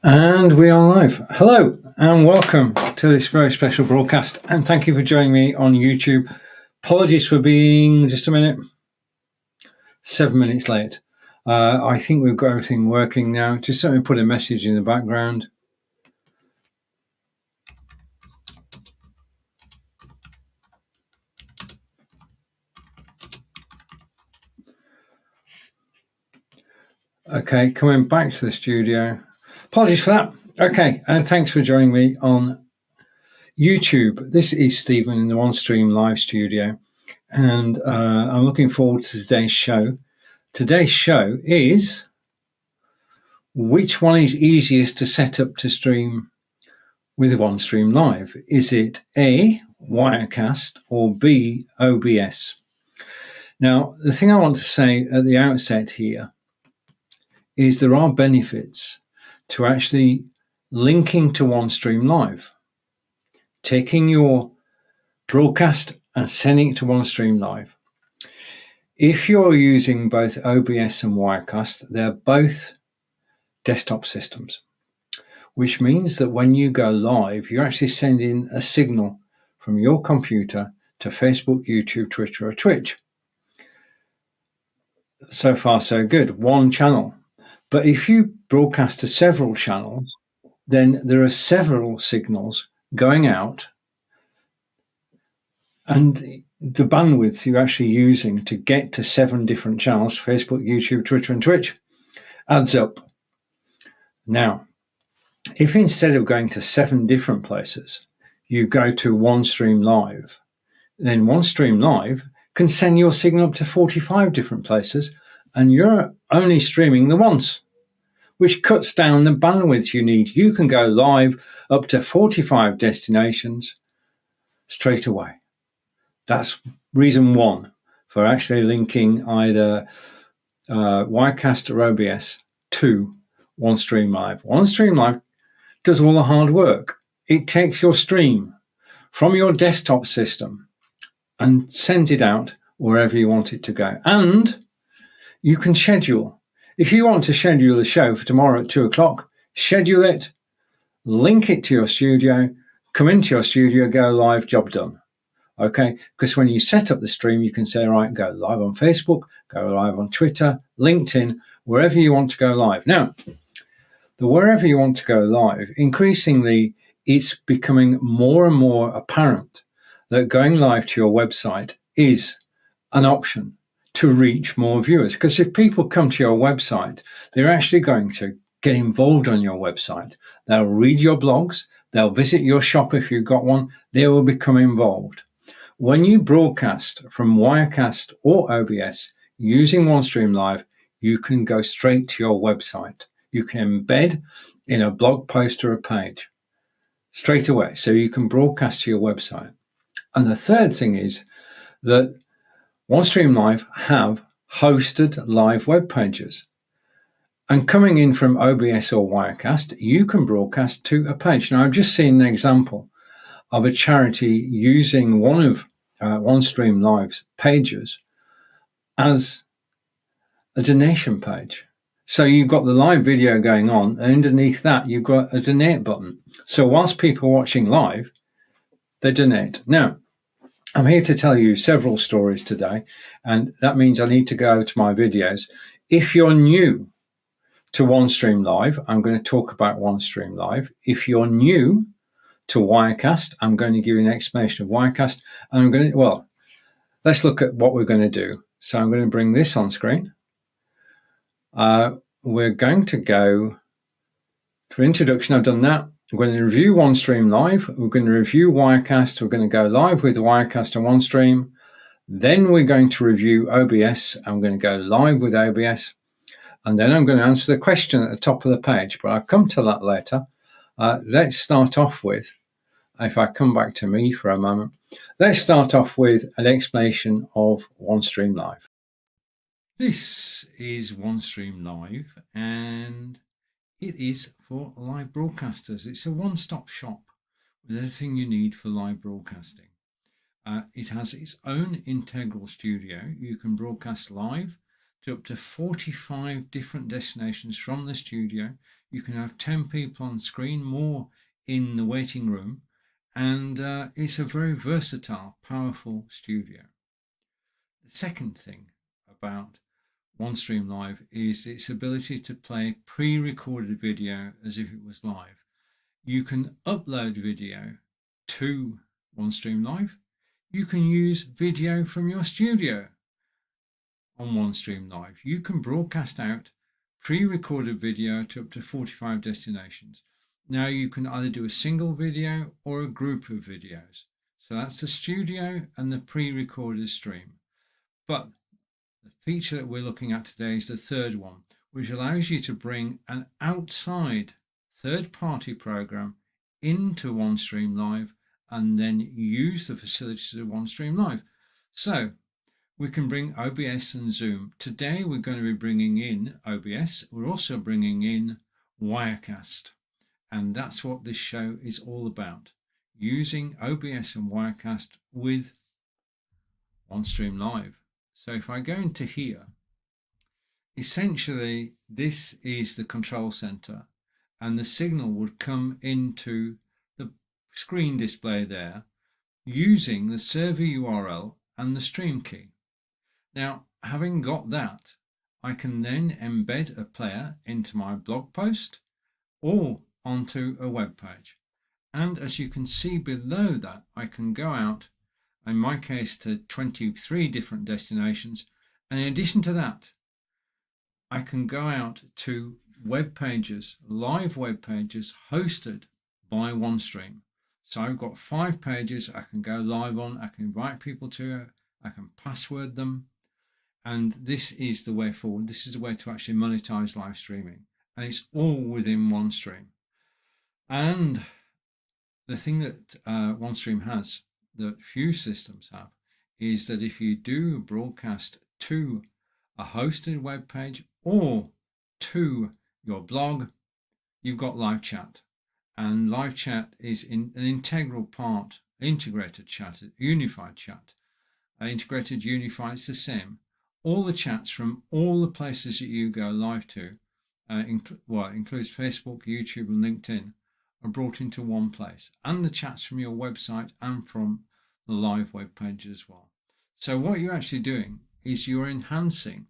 And we are live. Hello and welcome to this very special broadcast, and thank you for joining me on YouTube. Apologies for being just a minute, 7 minutes late. I think we've got everything working now. Just let me put a message in the background. Okay, coming back to the studio. Apologies for that. Okay, and thanks for joining me on YouTube. This is Stephen in the Onestream live studio, and I'm looking forward to today's show. Today's show is which one is easiest to set up to stream with Onestream Live? Is it A, Wirecast, or B, OBS? Now, the thing I want to say at the outset here is there are benefits to actually linking to Onestream Live, taking your broadcast and sending it to Onestream Live. If you're using both OBS and Wirecast, they're both desktop systems, which means that when you go live, you're actually sending a signal from your computer to Facebook, YouTube, Twitter, or Twitch. So far, so good. One channel. But if you broadcast to several channels, then there are several signals going out, and the bandwidth you're actually using to get to 7 different channels, Facebook, YouTube, Twitter, and Twitch, adds up. Now, if instead of going to 7 different places, you go to Onestream Live, then Onestream Live can send your signal up to 45 different places, and you're only streaming the once, which cuts down the bandwidth you need. You can go live up to 45 destinations straight away. That's reason one for actually linking either Wirecast or OBS to Onestream Live. Onestream Live does all the hard work. It takes your stream from your desktop system and sends it out wherever you want it to go. And you can schedule. If you want to schedule a show for tomorrow at 2 o'clock, schedule it, link it to your studio, come into your studio, go live, job done. Okay, because when you set up the stream, you can say, right, go live on Facebook, go live on Twitter, LinkedIn, wherever you want to go live. Now, the wherever you want to go live, increasingly, it's becoming more and more apparent that going live to your website is an option to reach more viewers. Because if people come to your website, they're actually going to get involved on your website. They'll read your blogs, they'll visit your shop if you've got one, they will become involved. When you broadcast from Wirecast or OBS using Onestream Live, you can go straight to your website. You can embed in a blog post or a page straight away, so you can broadcast to your website. And the third thing is that Onestream Live have hosted live web pages. And coming in from OBS or Wirecast, you can broadcast to a page. Now, I've just seen an example of a charity using one of Onestream Live's pages as a donation page. So you've got the live video going on, and underneath that, you've got a donate button. So whilst people are watching live, they donate. Now, I'm here to tell you several stories today, and that means I need to go to my videos. If you're new to Onestream Live, I'm going to talk about Onestream Live. If you're new to Wirecast, I'm going to give you an explanation of Wirecast. And let's look at what we're going to do. So I'm going to bring this on screen. We're going to go to introduction. I've done that. We're going to review Onestream Live. We're going to review Wirecast. We're going to go live with Wirecast and Onestream. Then we're going to review OBS. I'm going to go live with OBS. And then I'm going to answer the question at the top of the page, but I'll come to that later. Let's start off with, if I come back to me for a moment, let's start off with an explanation of Onestream Live. This is Onestream Live, and it is for live broadcasters. It's a one-stop shop with everything you need for live broadcasting. It has its own integral studio. You can broadcast live to up to 45 different destinations from the studio. You can have 10 people on screen, more in the waiting room, and it's a very versatile, powerful studio. The second thing about Onestream Live is its ability to play pre-recorded video as if it was live. You can upload video to Onestream Live. You can use video from your studio on Onestream Live. You can broadcast out pre-recorded video to up to 45 destinations. Now you can either do a single video or a group of videos. So that's the studio and the pre-recorded stream. But the feature that we're looking at today is the third one, which allows you to bring an outside third-party program into Onestream Live and then use the facilities of Onestream Live. So we can bring OBS and Zoom. Today we're going to be bringing in OBS. We're also bringing in Wirecast. And that's what this show is all about, using OBS and Wirecast with Onestream Live. So if I go into here, essentially this is the control center, and the signal would come into the screen display there using the server URL and the stream key. Now, having got that, I can then embed a player into my blog post or onto a web page. And as you can see below that, I can go out, in my case, to 23 different destinations. And in addition to that, I can go out to web pages, live web pages hosted by Onestream. So I've got 5 pages I can go live on. I can invite people to it. I can password them. And this is the way forward. This is the way to actually monetize live streaming. And it's all within Onestream. And the thing that Onestream has that few systems have is that if you do broadcast to a hosted web page or to your blog, you've got live chat. And live chat is an integral part, integrated chat, unified chat. Integrated, unified, it's the same. All the chats from all the places that you go live to, includes Facebook, YouTube, and LinkedIn, are brought into one place, and the chats from your website and from the live web page as well. So what you're actually doing is you're enhancing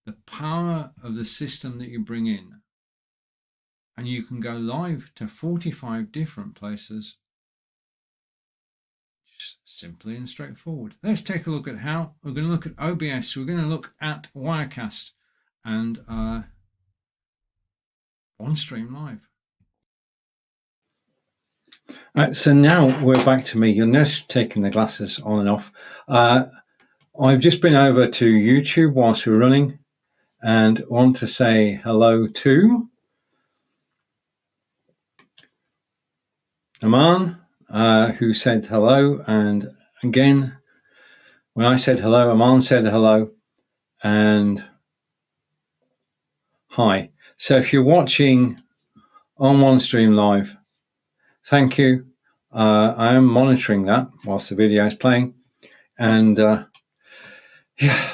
the power of the system that you bring in, and you can go live to 45 different places just simply and straightforward. Let's take a look at how. We're going to look at OBS, we're going to look at Wirecast and Onestream Live. Right, so now we're back to me. You'll notice taking the glasses on and off. I've just been over to YouTube whilst we're running and want to say hello to Aman, who said hello. And again, when I said hello, Aman said hello and hi. So if you're watching on Onestream Live, thank you. I am monitoring that whilst the video is playing. And yeah,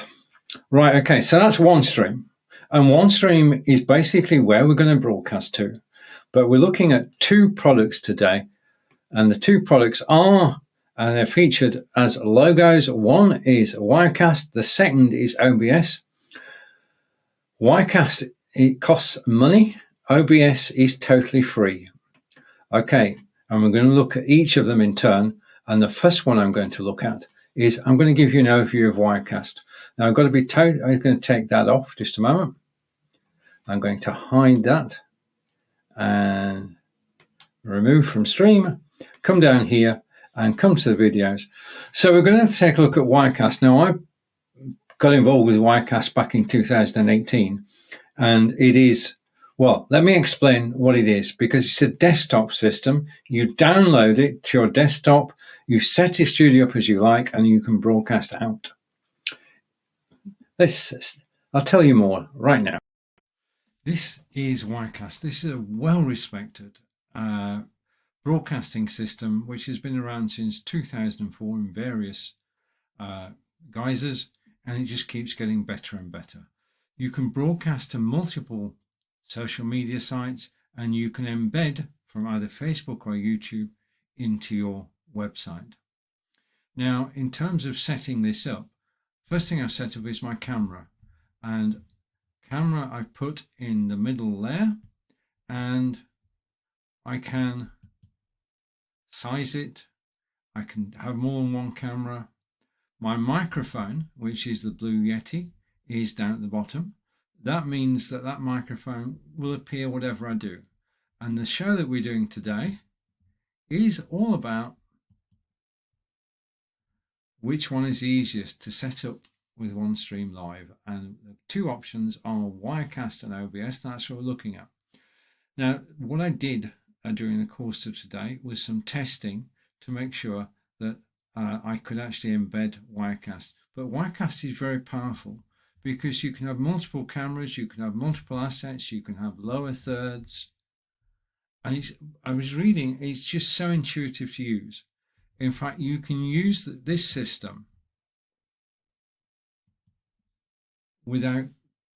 right, okay, so that's Onestream. And Onestream is basically where we're going to broadcast to. But we're looking at 2 products today. And the 2 products are, and they're featured as logos. One is Wirecast, the second is OBS. Wirecast, it costs money. OBS is totally free. Okay, and we're going to look at each of them in turn. And the first one I'm going to look at is I'm going to give you an overview of Wirecast. Now I'm going to take that off just a moment. I'm going to hide that and remove from stream, come down here and come to the videos. So we're going to take a look at Wirecast. Now I got involved with Wirecast back in 2018 and it is, well, let me explain what it is, because it's a desktop system. You download it to your desktop, you set your studio up as you like, and you can broadcast out. I'll tell you more right now. This is Wirecast. This is a well-respected broadcasting system which has been around since 2004 in various guises, and it just keeps getting better and better. You can broadcast to multiple social media sites, and you can embed from either Facebook or YouTube into your website. Now, in terms of setting this up, first thing I've set up is my camera, and camera I put in the middle there, and I can size it. I can have more than one camera. My microphone, which is the Blue Yeti, is down at the bottom. That means that that microphone will appear whatever I do. And the show that we're doing today is all about which one is easiest to set up with Onestream Live. And the two options are Wirecast and OBS. That's what we're looking at. Now, what I did during the course of today was some testing to make sure that I could actually embed Wirecast. But Wirecast is very powerful because you can have multiple cameras, you can have multiple assets, you can have lower thirds. And I was reading, it's just so intuitive to use. In fact, you can use this system without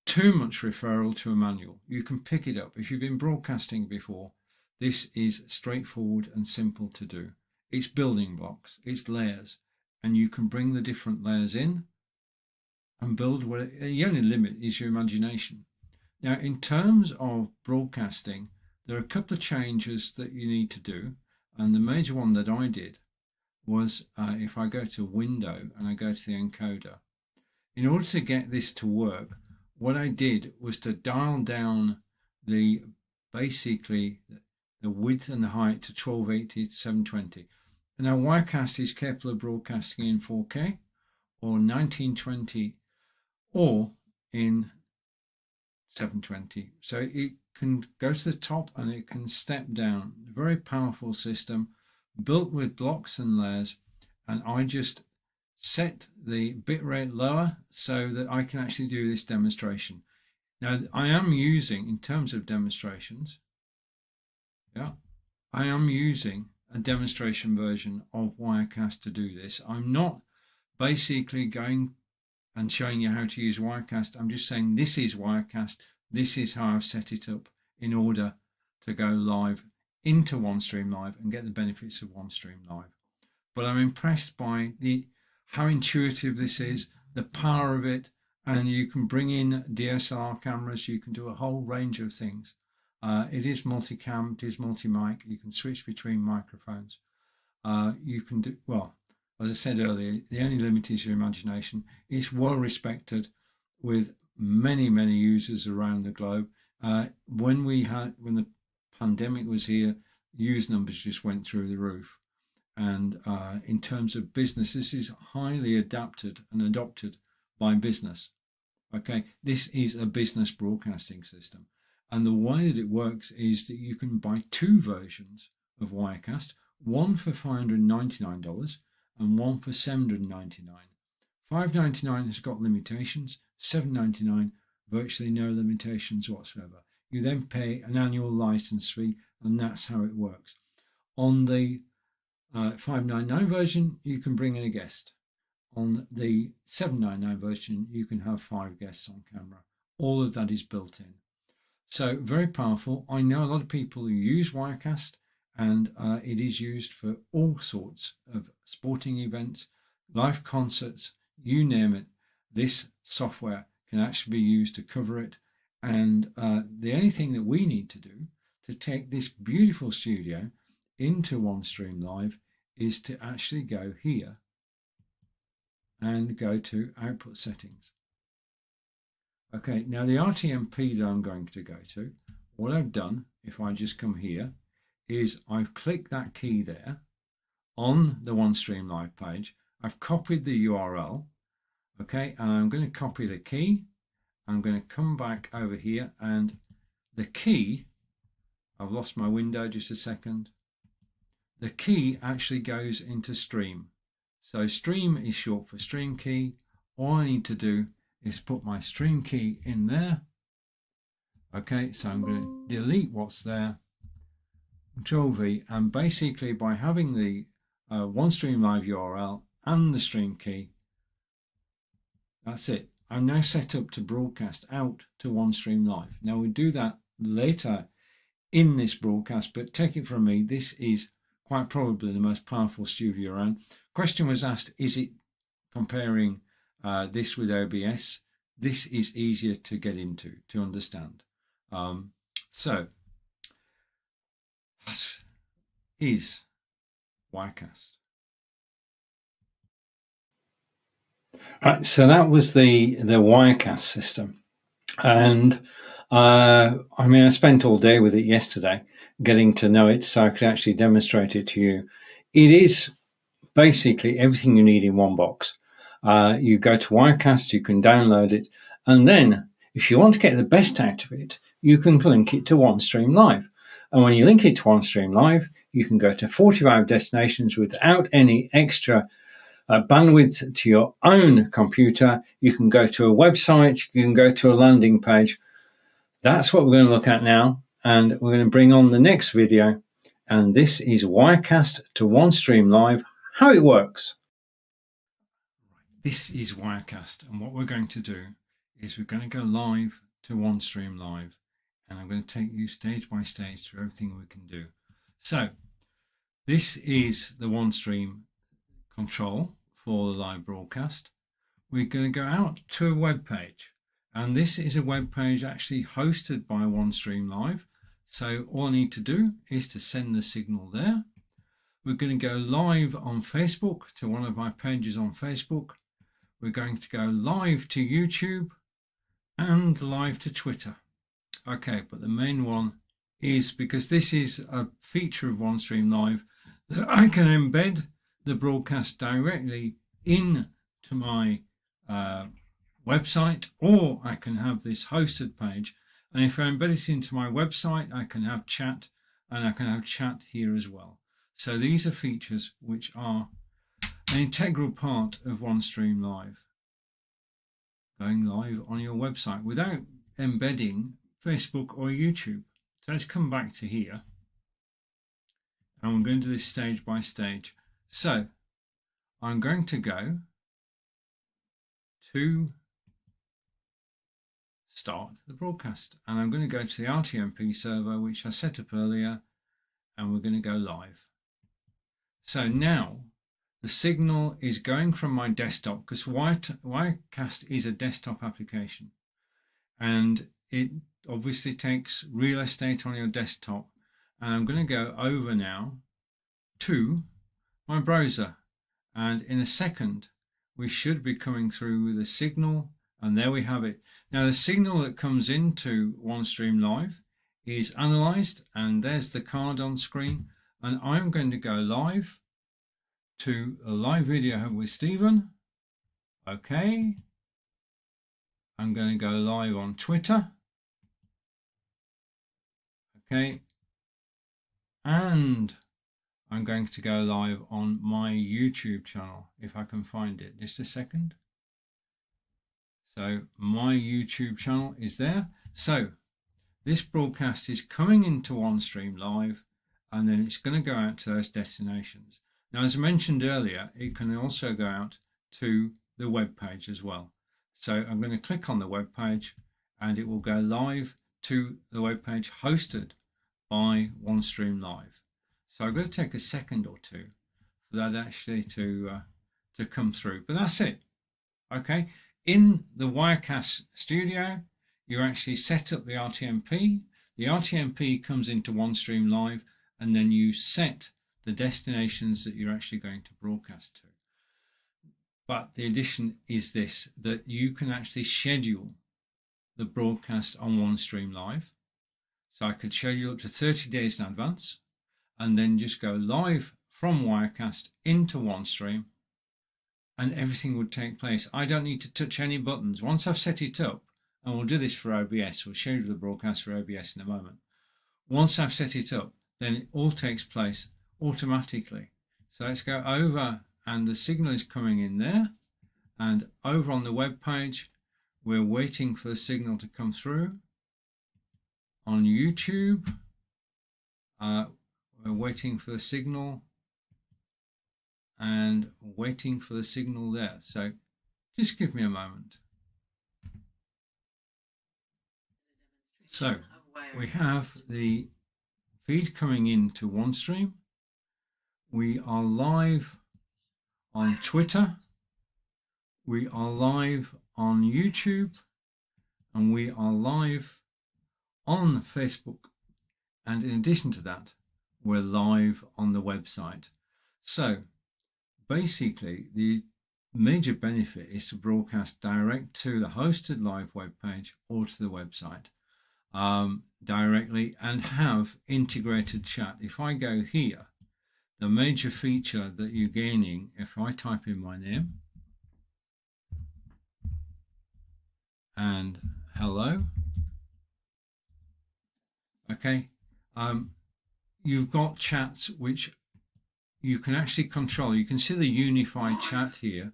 too much referral to a manual. You can pick it up. If you've been broadcasting before, this is straightforward and simple to do. It's building blocks, it's layers, and you can bring the different layers in and build what the only limit is your imagination. Now, in terms of broadcasting, there are a couple of changes that you need to do, and the major one that I did was if I go to Window and I go to the encoder, in order to get this to work, what I did was to dial down basically the width and the height to 1280 to 720. Now, Wirecast is capable of broadcasting in 4K or 1920 or in 720. So it can go to the top and it can step down. Very powerful system built with blocks and layers. And I just set the bitrate lower so that I can actually do this demonstration. Now, I am using, in terms of demonstrations, I am using a demonstration version of Wirecast to do this. I'm not basically going and showing you how to use Wirecast. I'm just saying this is Wirecast. This is how I've set it up in order to go live into Onestream Live and get the benefits of Onestream Live. But I'm impressed by how intuitive this is, the power of it, and you can bring in DSLR cameras. You can do a whole range of things. It is multicam, it is multi-mic. You can switch between microphones. You can do, well, as I said earlier, the only limit is your imagination. It's well respected with many, many users around the globe. When the pandemic was here, user numbers just went through the roof. And in terms of business, this is highly adapted and adopted by business. Okay, this is a business broadcasting system. And the way that it works is that you can buy two versions of Wirecast, one for $599 and one for $799. $599 has got limitations, $799 virtually no limitations whatsoever. You then pay an annual license fee, and that's how it works. On the $599 version, you can bring in a guest. On the $799 version, you can have 5 guests on camera. All of that is built in. So very powerful. I know a lot of people who use Wirecast, and it is used for all sorts of sporting events, live concerts, you name it. This software can actually be used to cover it. And the only thing that we need to do to take this beautiful studio into Onestream Live is to actually go here and go to output settings. Okay, now the RTMP that I'm going to go to, what I've done, if I just come here, is I've clicked that key there on the Onestream Live page. I've copied the URL, okay, and I'm going to copy the key. I'm going to come back over here, and the key, I've lost my window just a second. The key actually goes into stream. So stream is short for stream key. All I need to do is put my stream key in there. Okay, so I'm going to delete what's there, Control V, and basically by having the Onestream Live URL and the stream key, That's it. I'm now set up to broadcast out to Onestream Live. Now we do that later in this broadcast, but take it from me, this is quite probably the most powerful studio around. Question was asked, is it comparing this with OBS? This is easier to get into, to understand. So that is Wirecast. Right, so that was the Wirecast system. And I mean, I spent all day with it yesterday, getting to know it so I could actually demonstrate it to you. It is basically everything you need in one box. You go to Wirecast, you can download it, and then if you want to get the best out of it, you can link it to Onestream Live. And when you link it to Onestream Live, you can go to 45 destinations without any extra bandwidth to your own computer. You can go to a website, you can go to a landing page. That's what we're going to look at now, and we're going to bring on the next video, and this is Wirecast to Onestream Live, how it works. This is Wirecast, and what we're going to do is we're going to go live to Onestream Live, and I'm going to take you stage by stage through everything we can do. So this is the Onestream control for the live broadcast. We're going to go out to a web page, and this is a web page actually hosted by Onestream Live. So all I need to do is to send the signal there. We're going to go live on Facebook to one of my pages on Facebook. We're going to go live to YouTube and live to Twitter. Okay, but the main one is, because this is a feature of Onestream Live, that I can embed the broadcast directly into my website, or I can have this hosted page. And if I embed it into my website, I can have chat, and I can have chat here as well. So these are features which are an integral part of Onestream Live, going live on your website without embedding Facebook or YouTube. So let's come back to here, and we're going to do this stage by stage. So I'm going to go to start the broadcast, and I'm going to go to the RTMP server which I set up earlier, and we're going to go live. So now the signal is going from my desktop, because Wirecast is a desktop application, and it obviously takes real estate on your desktop. And I'm going to go over now to my browser, and in a second we should be coming through with a signal, and there we have it. Now the signal that comes into Onestream Live is analyzed, and there's the card on screen, and I'm going to go live to a live video with Stephen. Okay, I'm going to go live on Twitter. Okay, and I'm going to go live on my YouTube channel, if I can find it. Just a second. So my YouTube channel is there. So this broadcast is coming into Onestream Live, and then it's going to go out to those destinations. Now, as I mentioned earlier, it can also go out to the web page as well. So I'm going to click on the web page, and it will go live to the web page hosted by Onestream Live. So I'm going to take a second or two for that actually to come through, but that's it. Okay, in the Wirecast studio, you actually set up the RTMP. The RTMP comes into Onestream Live, and then you set the destinations that you're actually going to broadcast to. But the addition is this, that you can actually schedule the broadcast on Onestream Live. So I could schedule up to 30 days in advance, and then just go live from Wirecast into Onestream, and everything would take place. I don't need to touch any buttons. Once I've set it up, and we'll do this for OBS, we'll schedule the broadcast for OBS in a moment. Once I've set it up, then it all takes place automatically. So let's go over, and the signal is coming in there, and over on the web page, we're waiting for the signal to come through. On YouTube, we're waiting for the signal, and waiting for the signal there. So Just give me a moment. So we have the feed coming into Onestream. We are live on Twitter. We are live on YouTube. And we are live on Facebook. And in addition to that, we're live on the website. So basically, the major benefit is to broadcast direct to the hosted live web page or to the website directly and have integrated chat. If I go here, the major feature that you're gaining, if I type in my name and hello, okay, you've got chats which you can actually control. You can see the unified chat here.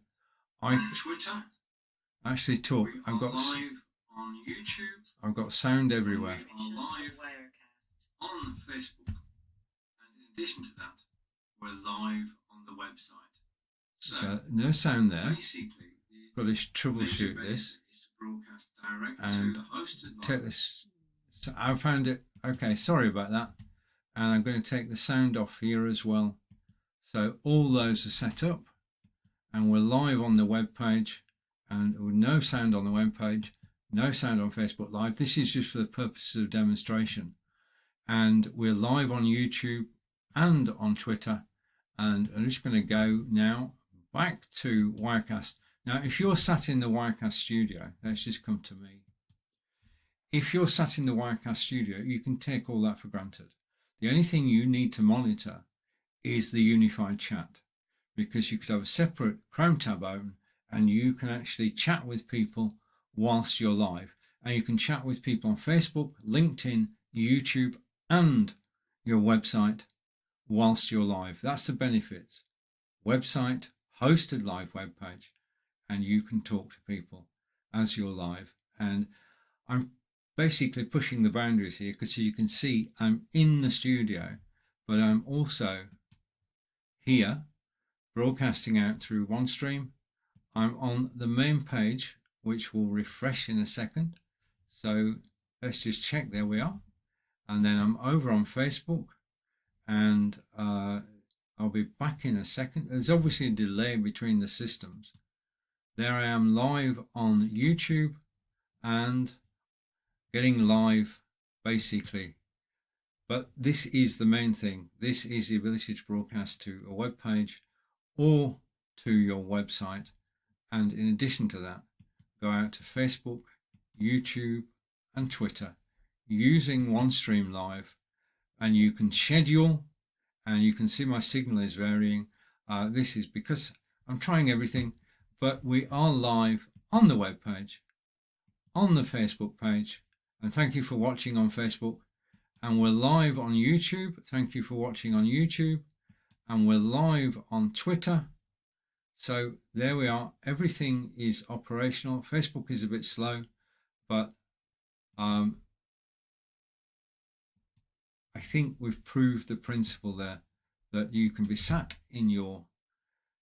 I Twitter actually talk. I've got live on YouTube. I've got sound everywhere. Live Wirecast on Facebook, and in addition to that, we're live on the website. So no sound there. Basically, got to troubleshoot this and take this. So I found it. Okay, sorry about that. And I'm going to take the sound off here as well. So all those are set up and we're live on the web page and with no sound on the web page, no sound on Facebook Live. This is just for the purposes of demonstration. And we're live on YouTube and on Twitter. And I'm just going to go now back to Wirecast. Now, if you're sat in the Wirecast studio, let's just come to me. If you're sat in the Wirecast studio, you can take all that for granted. The only thing you need to monitor is the unified chat, because you could have a separate Chrome tab open and you can actually chat with people whilst you're live. And you can chat with people on Facebook, LinkedIn, YouTube, and your website whilst you're live. That's the benefits. Website, hosted live web page, and you can talk to people as you're live. And I'm basically pushing the boundaries here because you can see I'm in the studio, but I'm also here broadcasting out through Onestream. I'm on the main page, which will refresh in a second. So let's just check. There we are. And then I'm over on Facebook and I'll be back in a second. There's obviously a delay between the systems. There I am live on YouTube and getting live basically. But this is the main thing. This is the ability to broadcast to a web page or to your website. And in addition to that, go out to Facebook, YouTube, and Twitter using Onestream Live. And you can schedule, and you can see my signal is varying. This is because I'm trying everything, but we are live on the web page, on the Facebook page. And thank you for watching on Facebook. And we're live on YouTube. Thank you for watching on YouTube. And we're live on Twitter. So there we are. Everything is operational. Facebook is a bit slow, but I think we've proved the principle there that you can be sat in your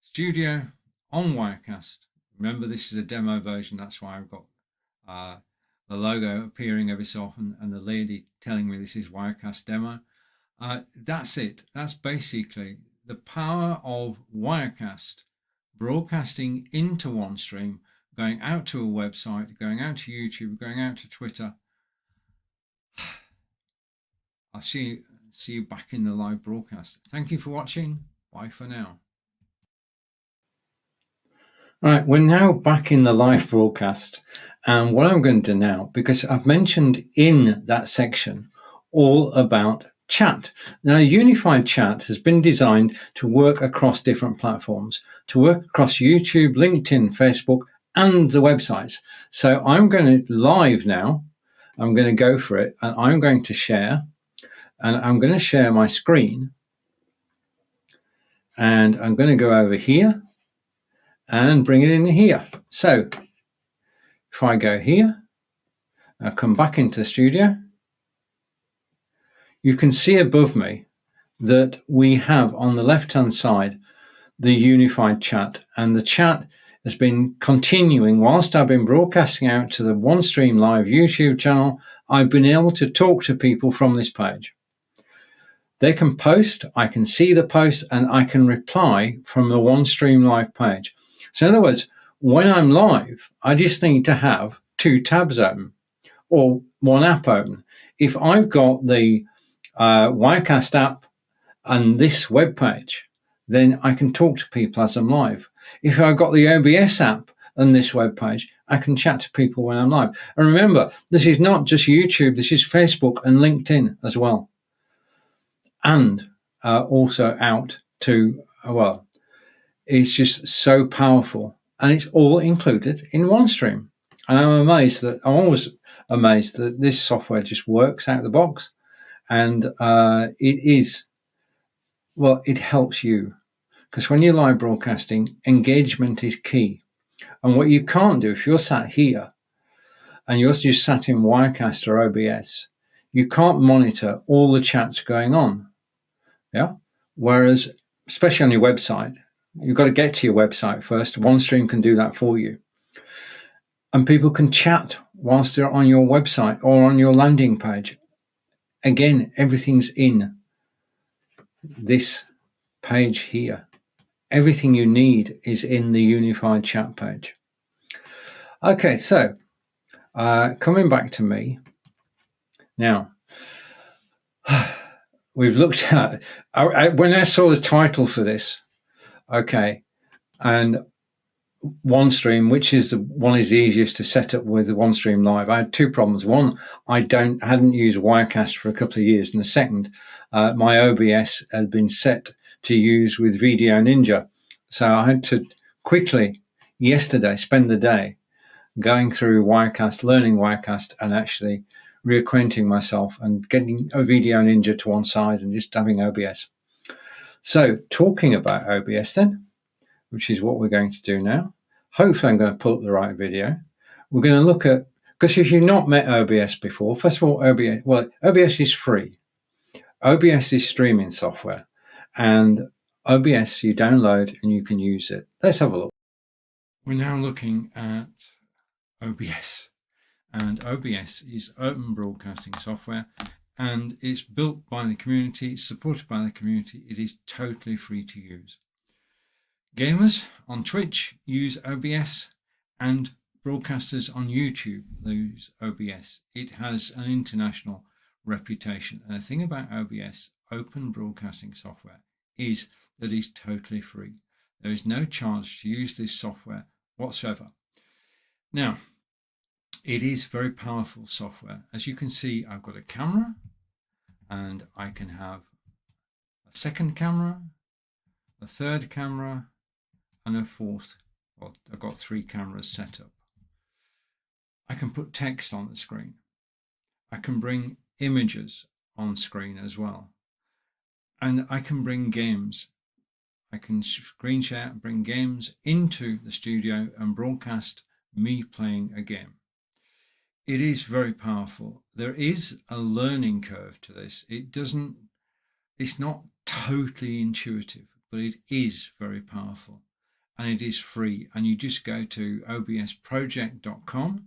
studio on Wirecast. Remember, this is a demo version. That's why I've got the logo appearing every so often and the lady telling me this is Wirecast demo. That's it. That's basically the power of Wirecast broadcasting into Onestream, going out to a website, going out to YouTube, going out to Twitter. I'll see you back in the live broadcast. Thank you for watching. Bye for now. All right, we're now back in the live broadcast. And what I'm going to do now, because I've mentioned in that section all about chat. Now, unified chat has been designed to work across different platforms, to work across YouTube, LinkedIn, Facebook, and the websites. So I'm going to live now. I'm going to go for it, and I'm going to share. And I'm going to share my screen. And I'm going to go over here and bring it in here. So if I go here, I come back into the studio, you can see above me that we have on the left-hand side the unified chat, and the chat has been continuing whilst I've been broadcasting out to the Onestream Live YouTube channel. I've been able to talk to people from this page. They can post, I can see the post, and I can reply from the Onestream Live page. So in other words, when I'm live, I just need to have 2 tabs open or 1 app open. If I've got the Wirecast app and this web page, then I can talk to people as I'm live. If I've got the OBS app and this web page, I can chat to people when I'm live. And remember, this is not just YouTube, this is Facebook and LinkedIn as well. And also out to, well, it's just so powerful. And it's all included in Onestream. And I'm always amazed that this software just works out of the box. And it helps you. Because when you're live broadcasting, engagement is key. And what you can't do, if you're sat here and you're just sat in Wirecast or OBS, you can't monitor all the chats going on. Yeah. Whereas, especially on your website, you've got to get to your website first. Onestream can do that for you. And people can chat whilst they're on your website or on your landing page. Again, everything's in this page here. Everything you need is in the unified chat page. Okay, so coming back to me now. We've looked at, when I saw the title for this, okay, and Onestream, which is the one is the easiest to set up with the Onestream Live. I had 2 problems. One, I hadn't used Wirecast for a couple of years, and the second, my OBS had been set to use with Video Ninja, so I had to quickly yesterday spend the day going through Wirecast, learning Wirecast, and actually reacquainting myself and getting a Video Ninja to one side and just having OBS. So talking about OBS then, which is what we're going to do now. Hopefully I'm going to pull up the right video. We're going to look at, because if you've not met OBS before, first of all, OBS is free. OBS is streaming software, and OBS you download and you can use it. Let's have a look. We're now looking at OBS. And OBS is open broadcasting software, and it's built by the community, supported by the community. It is totally free to use. Gamers on Twitch use OBS, and broadcasters on YouTube use OBS. It has an international reputation. And the thing about OBS, open broadcasting software, is that it's totally free. There is no charge to use this software whatsoever. Now, it is very powerful software. As you can see, I've got a camera, and I can have a second camera, a third camera, and a fourth. Well, I've got 3 cameras set up. I can put text on the screen. I can bring images on screen as well. And I can bring games. I can screen share and bring games into the studio and broadcast me playing a game. It is very powerful. There is a learning curve to this. It's not totally intuitive, but it is very powerful, and it is free. And you just go to obsproject.com,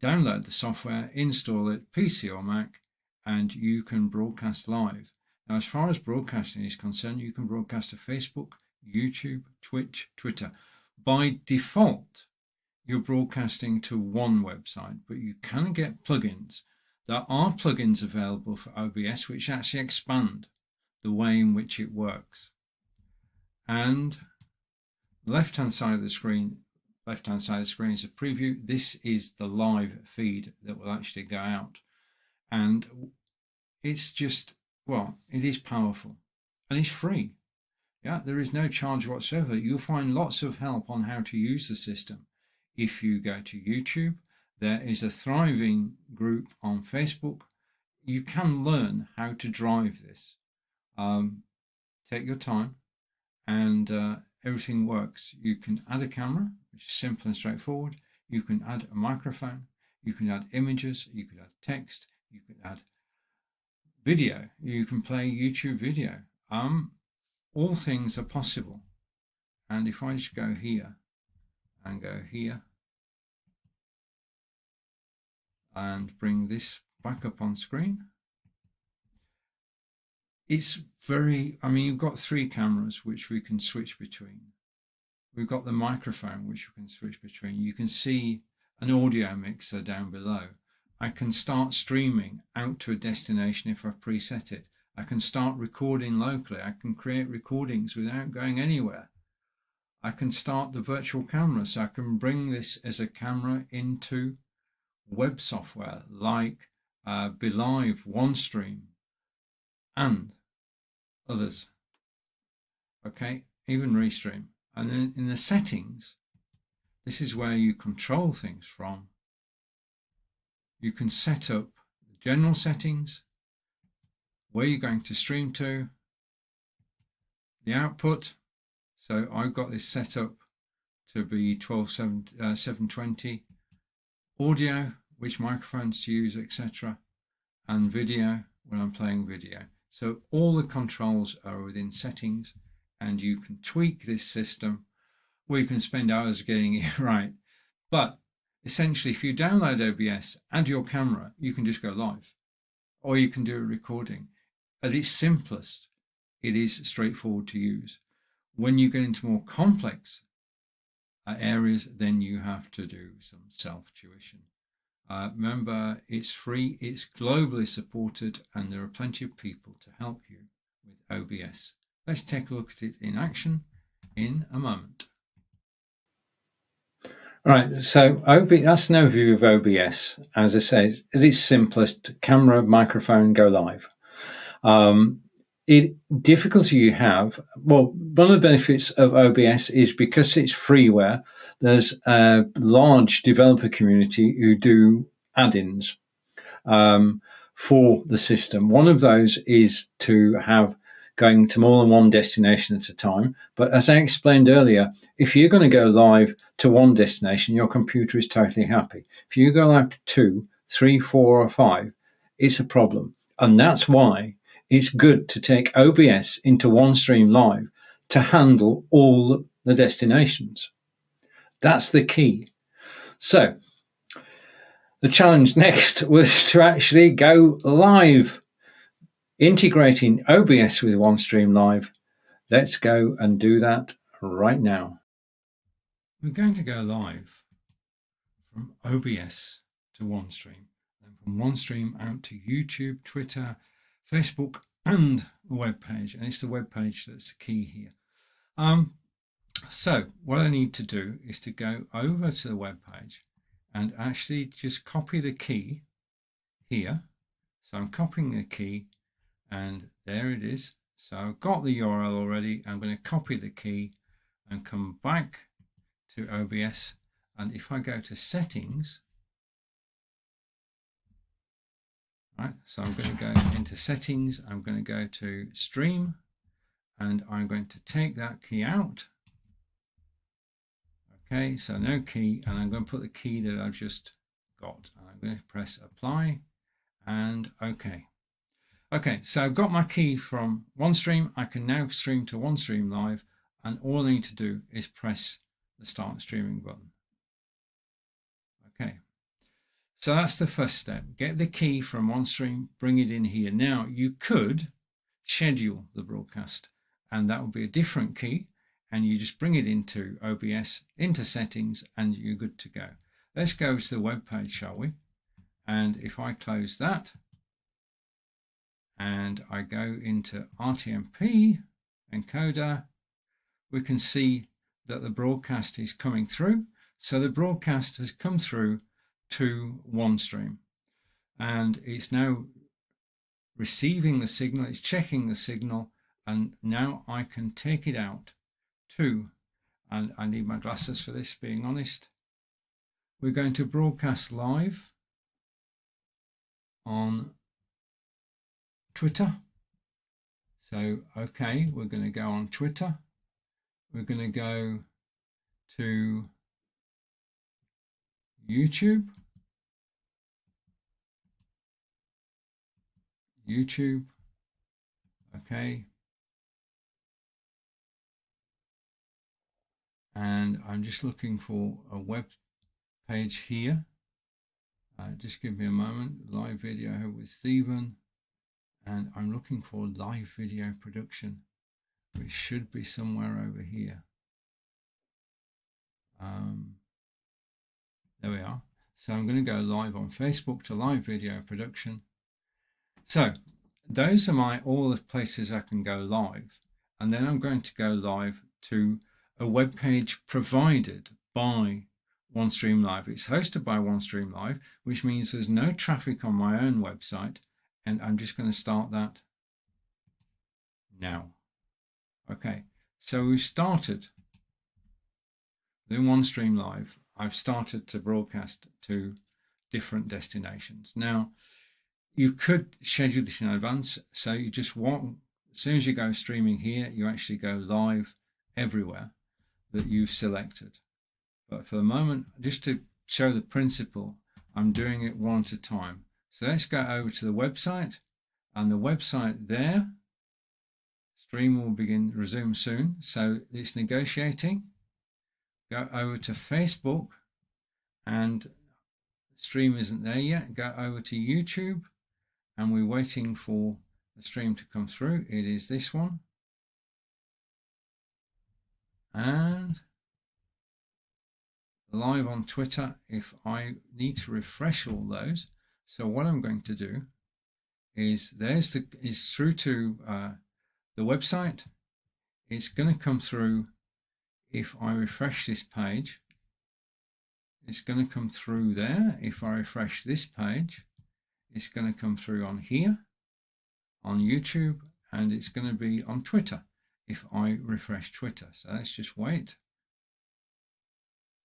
download the software, install it, PC or Mac, and you can broadcast live. Now, as far as broadcasting is concerned, you can broadcast to Facebook, YouTube, Twitch, Twitter. By default, you're broadcasting to one website, but you can get plugins. There are plugins available for OBS which actually expand the way in which it works. And the left-hand side of the screen is a preview. This is the live feed that will actually go out. And it's just, well, it is powerful and it's free. Yeah, there is no charge whatsoever. You'll find lots of help on how to use the system. If you go to YouTube, there is a thriving group on Facebook. You can learn how to drive this. Take your time, and everything works. You can add a camera, which is simple and straightforward. You can add a microphone. You can add images. You can add text. You can add video. You can play YouTube video. All things are possible. And if I just go here, and go here and bring this back up on screen. It's very, I mean, you've got 3 cameras which we can switch between. We've got the microphone which we can switch between. You can see an audio mixer down below. I can start streaming out to a destination if I've preset it. I can start recording locally. I can create recordings without going anywhere. I can start the virtual camera, so I can bring this as a camera into web software like BeLive, Onestream, and others. Okay, even Restream. And then in the settings, this is where you control things from. You can set up the general settings, where you're going to stream to, the output. So I've got this set up to be 720, audio, which microphones to use, etc., and video when I'm playing video. So all the controls are within settings, and you can tweak this system, or you can spend hours getting it right. But essentially, if you download OBS, add your camera, you can just go live, or you can do a recording. At its simplest, it is straightforward to use. When you get into more complex areas, then you have to do some self-tuition. Remember, it's free, it's globally supported, and there are plenty of people to help you with OBS. Let's take a look at it in action in a moment. Right, so that's an overview of OBS. As I say, at its simplest, camera, microphone, go live. Difficulty you have, well, one of the benefits of OBS is because it's freeware, there's a large developer community who do add-ins for the system. One of those is to have going to more than one destination at a time. But as I explained earlier, if you're going to go live to one destination, your computer is totally happy. If you go live to 2, 3, 4, or 5, it's a problem. And that's why it's good to take OBS into Onestream Live to handle all the destinations. That's the key. So the challenge next was to actually go live, integrating OBS with OneStream Live. Let's go and do that right now. We're going to go live from OBS to OneStream, and from OneStream out to YouTube, Twitter, Facebook, and the web page. And it's the web page that's the key here. So what I need to do is to go over to the web page and actually just copy the key here. So I'm copying the key, and there it is. So I've got the URL already. I'm going to copy the key and come back to OBS. And if I go to settings, right, so I'm going to go into settings, I'm going to go to stream, and I'm going to take that key out. Okay, so no key, and I'm going to put the key that I've just got. And I'm going to press apply and OK. Okay, so I've got my key from OneStream. I can now stream to OneStream Live, and all I need to do is press the start streaming button. Okay, so that's the first step. Get the key from OneStream, bring it in here. Now you could schedule the broadcast, and that would be a different key, and you just bring it into OBS, into settings, and you're good to go. Let's go to the web page, shall we? And if I close that and I go into RTMP encoder, we can see that the broadcast is coming through. So the broadcast has come through to OneStream, and it's now receiving the signal, it's checking the signal, and now I can take it out to, and I need my glasses for this, being honest. We're going to broadcast live on Twitter. So, okay, we're going to go on Twitter. We're going to go to YouTube. Okay. and I'm just looking for a web page here. Just give me a moment. Live video with Stephen, and I'm looking for live video production, which should be somewhere over here. There we are. So I'm going to go live on Facebook to live video production. So those are all the places I can go live, and then I'm going to go live to a web page provided by Onestream Live. It's hosted by Onestream Live, which means there's no traffic on my own website, and I'm just going to start that now. Okay, so we've started in Onestream Live. I've started to broadcast to different destinations. Now, you could schedule this in advance, so you just want, as soon as you go streaming here, you actually go live everywhere that you've selected. But for the moment, just to show the principle, I'm doing it one at a time. So let's go over to the website, and the website there, stream will resume soon, so it's negotiating. Go over to Facebook, and stream isn't there yet. Go over to YouTube, and we're waiting for the stream to come through. It is this one. And live on Twitter, if I need to refresh all those. So what I'm going to do is is through to the website. It's going to come through. If I refresh this page, it's going to come through there. If I refresh this page, it's going to come through on here, on YouTube, and it's going to be on Twitter if I refresh Twitter. So let's just wait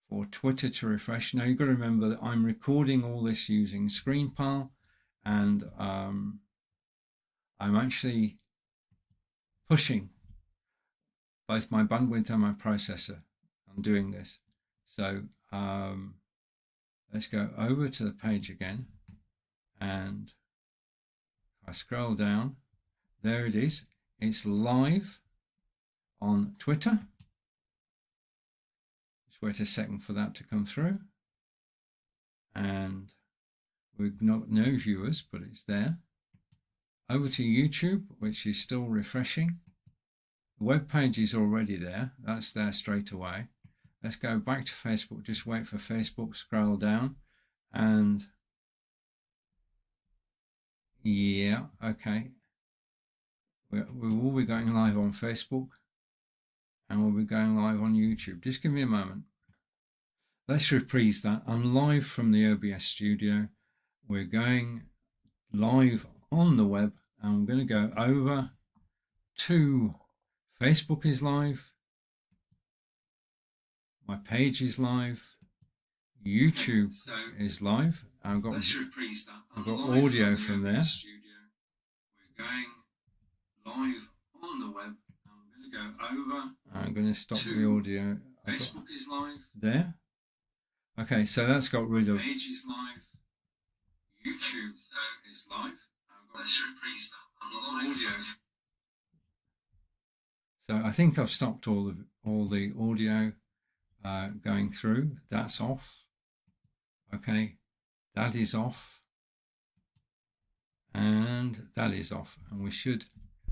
for Twitter to refresh. Now you've got to remember that I'm recording all this using ScreenPal, and I'm actually pushing both my bandwidth and my processor. I'm doing this. So let's go over to the page again, and if I scroll down, there it is. It's live on Twitter. Just wait a second for that to come through, and we've not no viewers, but it's there. Over to YouTube, which is still refreshing. The web page is already there. That's there straight away. Let's go back to Facebook. Just wait for Facebook. Scroll down, and yeah, okay. We will be going live on Facebook, and we'll be going live on YouTube. Just give me a moment. Let's reprise that. I'm live from the OBS studio. We're going live on the web, and I'm going to go over to Facebook is live. My page is live. YouTube is live. I've got audio from there. We're going live on the web. I'm going to go over. I'm going to stop the audio. Facebook is live. There. Okay, so that's got rid of. Page is live. YouTube is live. Let's reprise that. Audio. So I think I've stopped all the audio going through. That's off. Okay, that is off, and that is off, and we should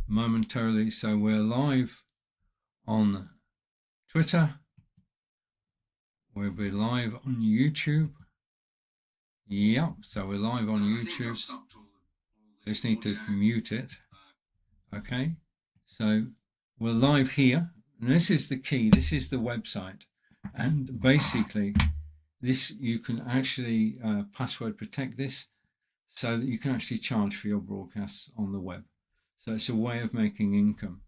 momentarily. So we're live on Twitter. We'll be live on YouTube. Yep, so we're live on YouTube. Just need to mute it. Okay, so we're live here, and this is the key. This is the website, and basically this you can actually password protect this so that you can actually charge for your broadcasts on the web. So it's a way of making income.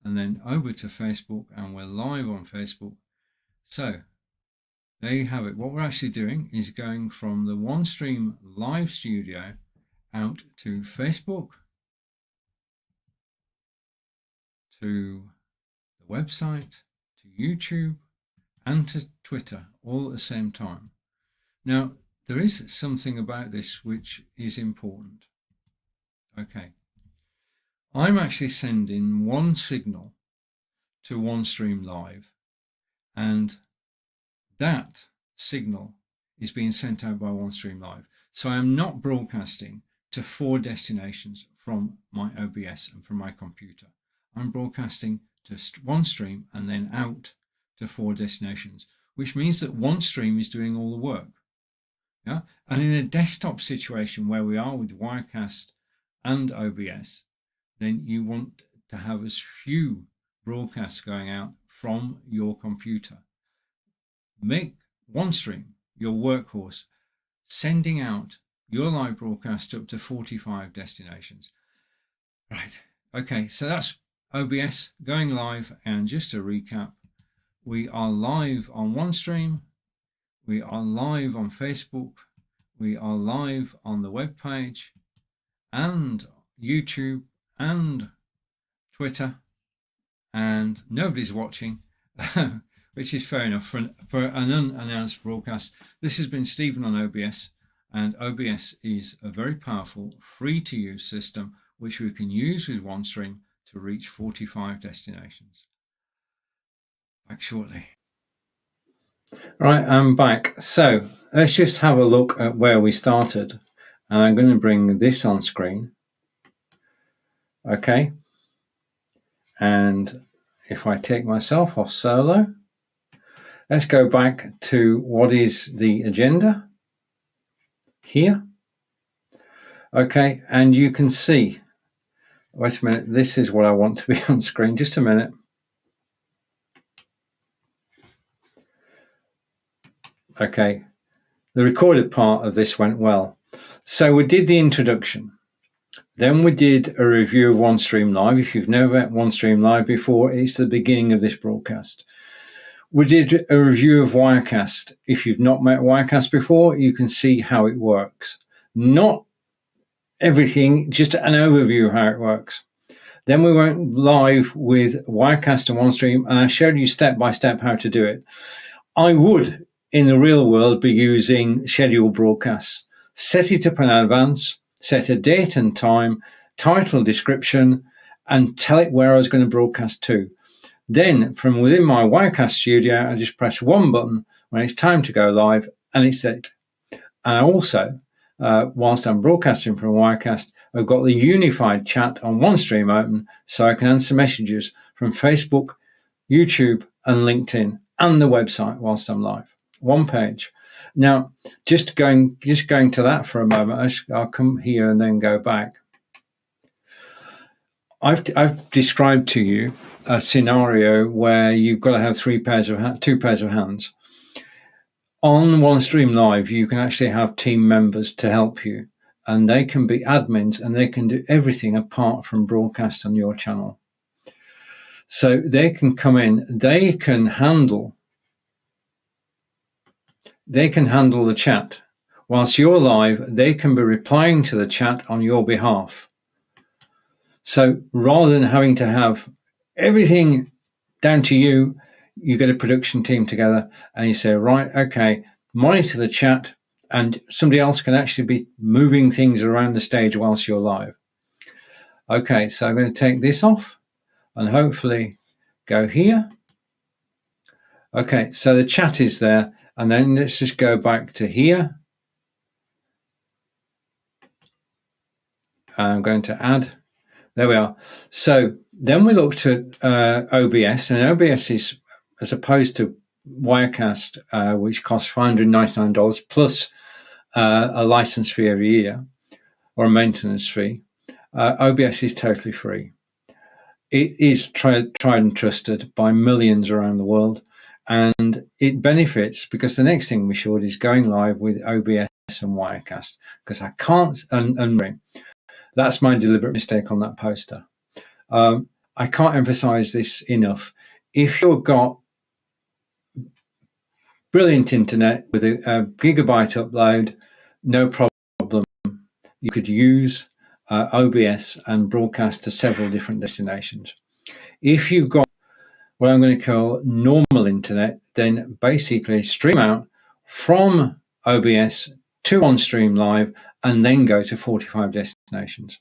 And then over to Facebook, and we're live on Facebook. So there you have it. What we're actually doing is going from the Onestream live studio out to Facebook, to the website, to YouTube, and to Twitter, all at the same time. Now, there is something about this which is important. Okay. I'm actually sending one signal to Onestream Live, and that signal is being sent out by Onestream Live. So I'm not broadcasting to 4 destinations from my OBS and from my computer. I'm broadcasting to Onestream and then out to 4 destinations, which means that Onestream is doing all the work. Yeah? And in a desktop situation where we are with Wirecast and OBS, then you want to have as few broadcasts going out from your computer. Make Onestream your workhorse, sending out your live broadcast up to 45 destinations. Right, okay, so that's OBS going live. And just to recap, we are live on Onestream, we are live on Facebook, we are live on the web page and YouTube and Twitter, and nobody's watching, which is fair enough for an unannounced broadcast. This has been Stephen on OBS, and OBS is a very powerful, free-to-use system which we can use with Onestream to reach 45 destinations. Back shortly. Right, I'm back. So let's just have a look at where we started, and I'm going to bring this on screen. Okay, and if I take myself off solo, let's go back to what is the agenda here. Okay, and you can see, wait a minute, this is what I want to be on screen. Just a minute. Okay, the recorded part of this went well. So we did the introduction. Then we did a review of Onestream Live. If you've never met Onestream Live before, it's the beginning of this broadcast. We did a review of Wirecast. If you've not met Wirecast before, you can see how it works. Not everything, just an overview of how it works. Then we went live with Wirecast and Onestream, and I showed you step by step how to do it. I would, in the real world, be using scheduled broadcasts. Set it up in advance, set a date and time, title, description, and tell it where I was going to broadcast to. Then, from within my Wirecast studio, I just press one button when it's time to go live, and it's it. And I also, whilst I'm broadcasting from Wirecast, I've got the unified chat on Onestream open, so I can answer messages from Facebook, YouTube, and LinkedIn, and the website whilst I'm live. One page. Now, just going to that for a moment, I'll come here and then go back. I've described to you a scenario where you've got to have two pairs of hands. On Onestream Live, you can actually have team members to help you, and they can be admins, and they can do everything apart from broadcast on your channel. So they can come in, they can handle the chat. Whilst you're live, they can be replying to the chat on your behalf. So rather than having to have everything down to you, you get a production team together and you say, right, okay, monitor the chat, and somebody else can actually be moving things around the stage whilst you're live. Okay, so I'm going to take this off and hopefully go here. Okay, so the chat is there, and then let's just go back to here. I'm going to add. There we are. So then we looked at OBS, and OBS is, as opposed to Wirecast, which costs $599 plus a license fee every year, or a maintenance fee. OBS is totally free. It is tried and trusted by millions around the world, and it benefits because the next thing we showed is going live with OBS and Wirecast, because I can't, and that's my deliberate mistake on that poster. I can't emphasize this enough. If you've got brilliant internet with a gigabyte upload, no problem. You could use OBS and broadcast to several different destinations. If you've got what I'm going to call normal internet, then basically stream out from OBS to Onestream Live and then go to 45 destinations.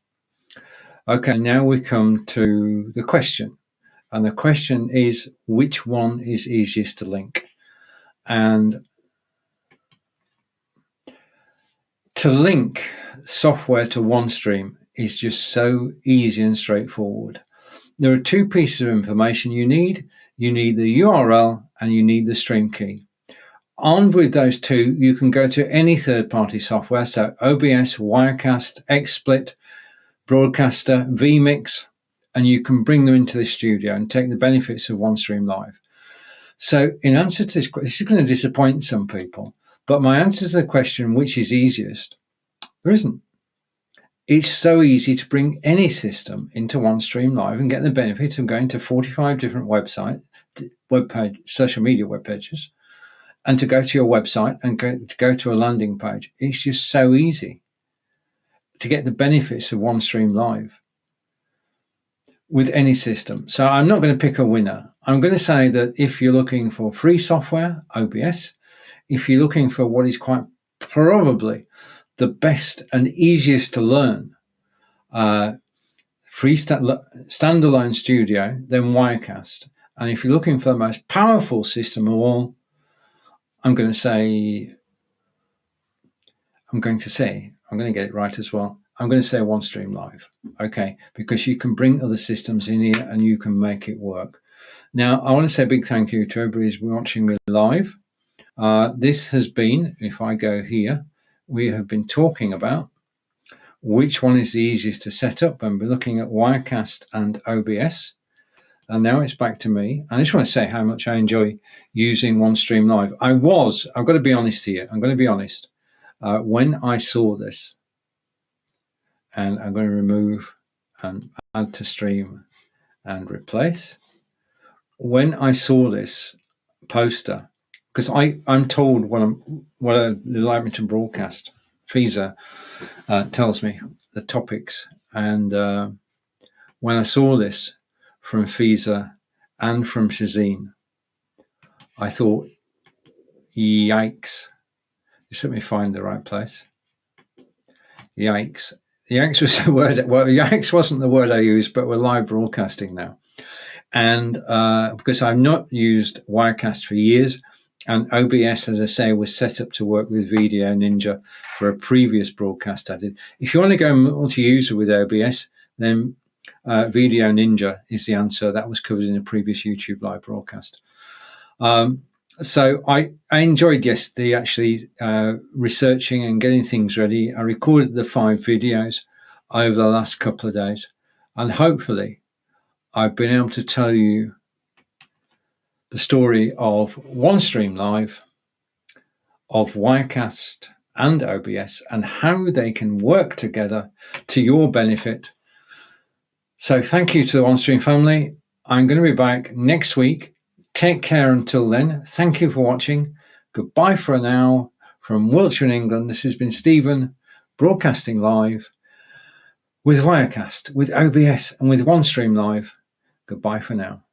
Okay, now we come to the question. And the question is, which one is easiest to link? And to link software to Onestream is just so easy and straightforward. There are two pieces of information you need. You need the URL and you need the stream key. Armed with those two, you can go to any third-party software, so OBS, Wirecast, XSplit, Broadcaster, vMix, and you can bring them into the studio and take the benefits of OneStream Live. So in answer to this is going to disappoint some people, but my answer to the question, which is easiest, there isn't. It's so easy to bring any system into OneStream Live and get the benefit of going to 45 different social media web pages, and to go to your website and to go to a landing page. It's just so easy to get the benefits of OneStream Live with any system. So I'm not going to pick a winner. I'm going to say that if you're looking for free software, OBS. If you're looking for what is quite probably the best and easiest to learn free standalone studio, then Wirecast. And if you're looking for the most powerful system of all, I'm going to get it right as well. I'm going to say OneStream Live, okay, because you can bring other systems in here and you can make it work. Now, I want to say a big thank you to everybody who's watching me live. This has been, if I go here, we have been talking about which one is the easiest to set up, and we're looking at Wirecast and OBS. And now it's back to me. I just want to say how much I enjoy using OneStream Live. I've got to be honest here. I'm going to be honest. When I saw this, and I'm going to remove and add to stream and replace. When I saw this poster, because I'm told what I'd like me to broadcast, FISA tells me the topics. And when I saw this from FISA and from Shazeen, I thought, yikes. Just let me find the right place. Yikes. Yikes was the word. Well, yikes wasn't the word I used, but we're live broadcasting now. And because I've not used Wirecast for years, and OBS, as I say, was set up to work with Video Ninja for a previous broadcast I did. If you want to go multi-user with OBS, then Video Ninja is the answer. That was covered in a previous YouTube live broadcast. So I enjoyed yesterday actually researching and getting things ready. I recorded the 5 videos over the last couple of days, and hopefully I've been able to tell you the story of OneStream Live, of Wirecast and OBS, and how they can work together to your benefit. So thank you to the OneStream family. I'm going to be back next week. Take care until then. Thank you for watching. Goodbye for now from Wiltshire in England. This has been Stephen broadcasting live with Wirecast, with OBS and with OneStream Live. Goodbye for now.